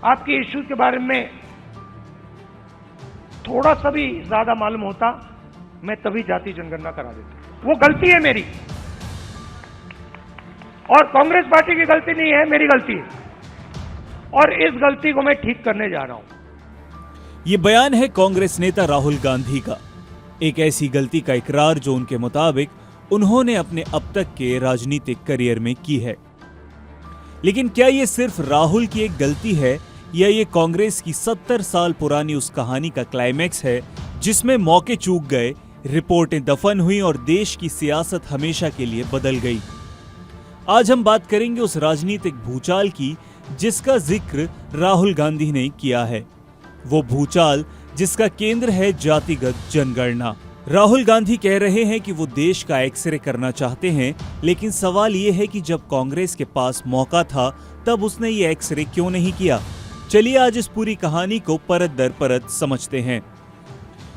आपके इश्यू के बारे में थोड़ा सा भी ज्यादा मालूम होता, मैं तभी जाति जनगणना करा देता। वो गलती है मेरी, और कांग्रेस पार्टी की गलती नहीं है, मेरी गलती है, और इस गलती को मैं ठीक करने जा रहा हूं। ये बयान है कांग्रेस नेता राहुल गांधी का, एक ऐसी गलती का इकरार जो उनके मुताबिक उन्होंने अपने अब तक के राजनीतिक करियर में की है। लेकिन क्या ये सिर्फ राहुल की एक गलती है, या ये कांग्रेस की 70 साल पुरानी उस कहानी का क्लाइमैक्स है जिसमें मौके चूक गए, रिपोर्टें दफन हुई और देश की सियासत हमेशा के लिए बदल गई। आज हम बात करेंगे उस राजनीतिक भूचाल की जिसका जिक्र राहुल गांधी ने किया है, वो भूचाल जिसका केंद्र है जातिगत जनगणना। राहुल गांधी कह रहे हैं कि वो देश का एक्सरे करना चाहते हैं, लेकिन सवाल ये है कि जब कांग्रेस के पास मौका था तब उसने ये एक्सरे क्यों नहीं किया। चलिए आज इस पूरी कहानी को परत दर परत समझते हैं।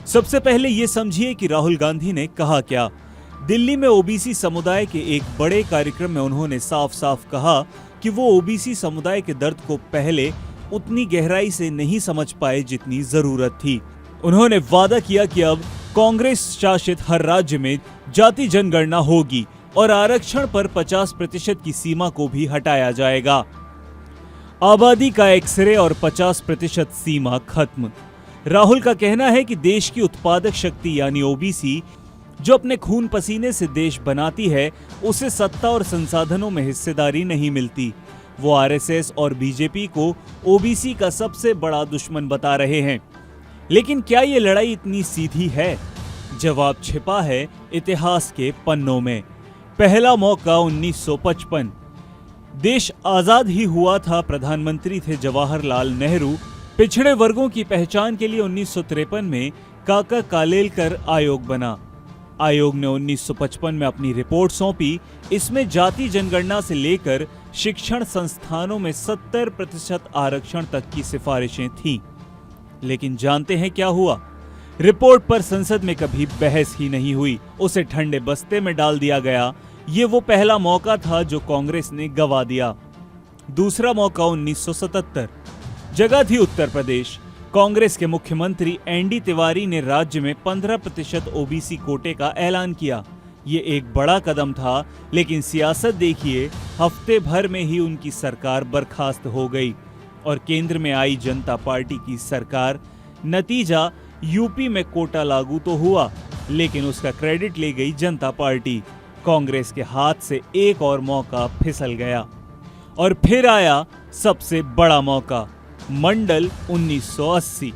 सबसे पहले ये समझिए कि राहुल गांधी ने कहा क्या। दिल्ली में ओबीसी समुदाय के एक बड़े कार्यक्रम में उन्होंने साफ साफ कहा कि वो ओबीसी समुदाय के दर्द को पहले उतनी गहराई से नहीं समझ पाए जितनी जरूरत थी। उन्होंने वादा किया कि अब कांग्रेस शासित हर राज्य में जाति जनगणना होगी और आरक्षण पर 50% की सीमा को भी हटाया जाएगा। आबादी का एक्सरे और 50% सीमा खत्म। राहुल का कहना है कि देश की उत्पादक शक्ति यानी ओबीसी जो अपने खून पसीने से देश बनाती है, उसे सत्ता और संसाधनों में हिस्सेदारी नहीं मिलती। वो आरएसएस और बीजेपी को ओबीसी का सबसे बड़ा दुश्मन बता रहे हैं। लेकिन क्या ये लड़ाई इतनी सीधी है? जवाब छिपा है इतिहास के पन्नों में। पहला मौका 1955। देश आजाद ही हुआ था, प्रधानमंत्री थे जवाहरलाल नेहरू। पिछड़े वर्गों की पहचान के लिए 1953 में काका कालेलकर आयोग बना। आयोग ने 1955 में अपनी रिपोर्ट सौंपी। इसमें जाति जनगणना से लेकर शिक्षण संस्थानों में 70% आरक्षण तक की सिफारिशें थीं। लेकिन जानते हैं क्या हुआ? रिपोर्ट पर संसद में कभी बहस ही नहीं हुई, उसे ठंडे बस्ते में डाल दिया गया। ये वो पहला मौका था जो कांग्रेस ने गंवा दिया। दूसरा मौका 1977। जगह थी उत्तर प्रदेश। कांग्रेस के मुख्यमंत्री एनडी तिवारी ने राज्य में 15% ओबीसी कोटे का ऐलान किया। ये एक बड़ा कदम था, लेकिन सियासत देखिए, हफ्ते भर में ही उनकी सरकार बर्खास्त हो गई और केंद्र में आई जनता पार्टी की सरकार। नतीजा यूपी में कोटा लागू तो हुआ, लेकिन उसका क्रेडिट ले गई जनता पार्टी। कांग्रेस के हाथ से एक और मौका फिसल गया। और फिर आया सबसे बड़ा मौका, मंडल 1980।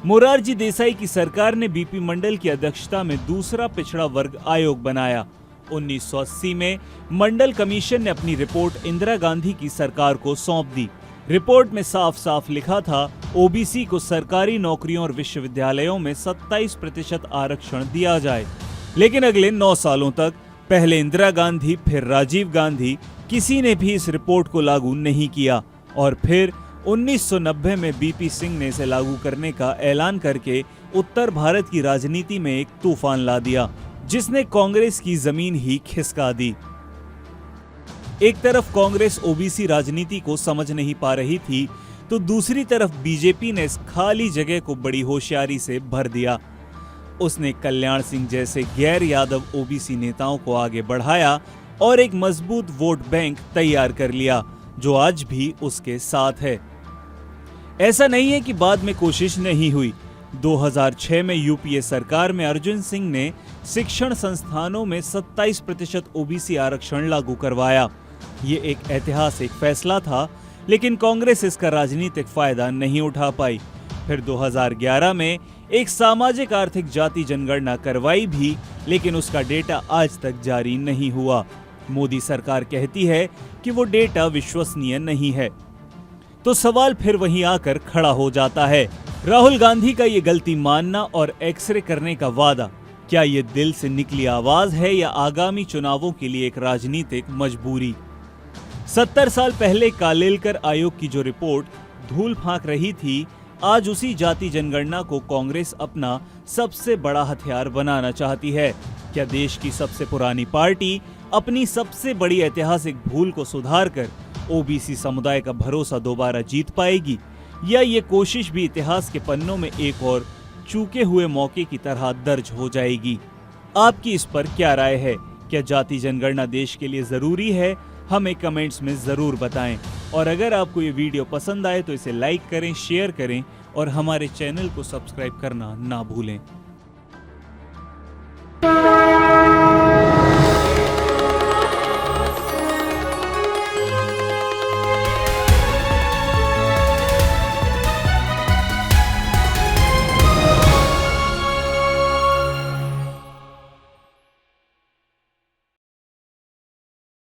मोरारजी देसाई की सरकार ने बीपी मंडल की अध्यक्षता में दूसरा पिछड़ा वर्ग आयोग बनाया। 1980 में मंडल कमीशन ने अपनी रिपोर्ट इंदिरा गांधी की सरकार को सौंप दी। रिपोर्ट में साफ साफ लिखा था, ओबीसी को सरकारी नौकरियों और विश्वविद्यालयों में 27% आरक्षण दिया जाए। लेकिन अगले 9 सालों तक, पहले इंदिरा गांधी फिर राजीव गांधी, किसी ने भी इस रिपोर्ट को लागू नहीं किया। और फिर 1990 में बीपी सिंह ने इसे लागू करने का ऐलान करके उत्तर भारत की राजनीति में एक तूफान ला दिया, जिसने कांग्रेस की जमीन ही खिसका दी। एक तरफ कांग्रेस ओबीसी राजनीति को समझ नहीं पा रही थी, तो दूसरी तरफ बीजेपी ने इस खाली जगह को बड़ी होशियारी से भर दिया। उसने कल्याण सिंह जैसे गैर यादव ओबीसी नेताओं को आगे बढ़ाया और एक मजबूत वोट बैंक तैयार कर लिया, जो आज भी उसके साथ है। ऐसा नहीं है कि बाद में कोशिश नहीं हुई। 2006 में यूपीए सरकार में अर्जुन सिंह ने शिक्षण संस्थानों में 27% ओबीसी आरक्षण लागू करवाया। ये एक ऐतिहासिक फैसला था, लेकिन कांग्रेस इसका राजनीतिक फायदा नहीं उठा पाई। फिर 2011 में एक सामाजिक आर्थिक जाति जनगणना करवाई भी, लेकिन उसका डेटा आज तक जारी नहीं हुआ। मोदी सरकार कहती है कि वो डेटा विश्वसनीय नहीं है। तो सवाल फिर वहीं आकर खड़ा हो जाता है, राहुल गांधी का ये गलती मानना और एक्सरे करने का वादा, क्या ये दिल से निकली आवाज है या आगामी चुनावों के लिए एक राजनीतिक मजबूरी? 70 साल पहले कालेलकर आयोग की जो रिपोर्ट धूल फांक रही थी, आज उसी जाति जनगणना को कांग्रेस अपना सबसे बड़ा हथियार बनाना चाहती है। क्या देश की सबसे पुरानी पार्टी अपनी सबसे बड़ी ऐतिहासिक भूल को सुधारकर ओबीसी समुदाय का भरोसा दोबारा जीत पाएगी? या ये कोशिश भी इतिहास के पन्नों में एक और चूके हुए मौके की तरह दर्ज हो जाएगी? आपकी इस पर क्या राय है? क्या जाति जनगणना देश के लिए जरूरी है? हमें कमेंट्स में जरूर बताएं। और अगर आपको ये वीडियो पसंद आए तो इसे लाइक करें, शेयर करें और हमारे चैनल को सब्सक्राइब करना ना भूलें।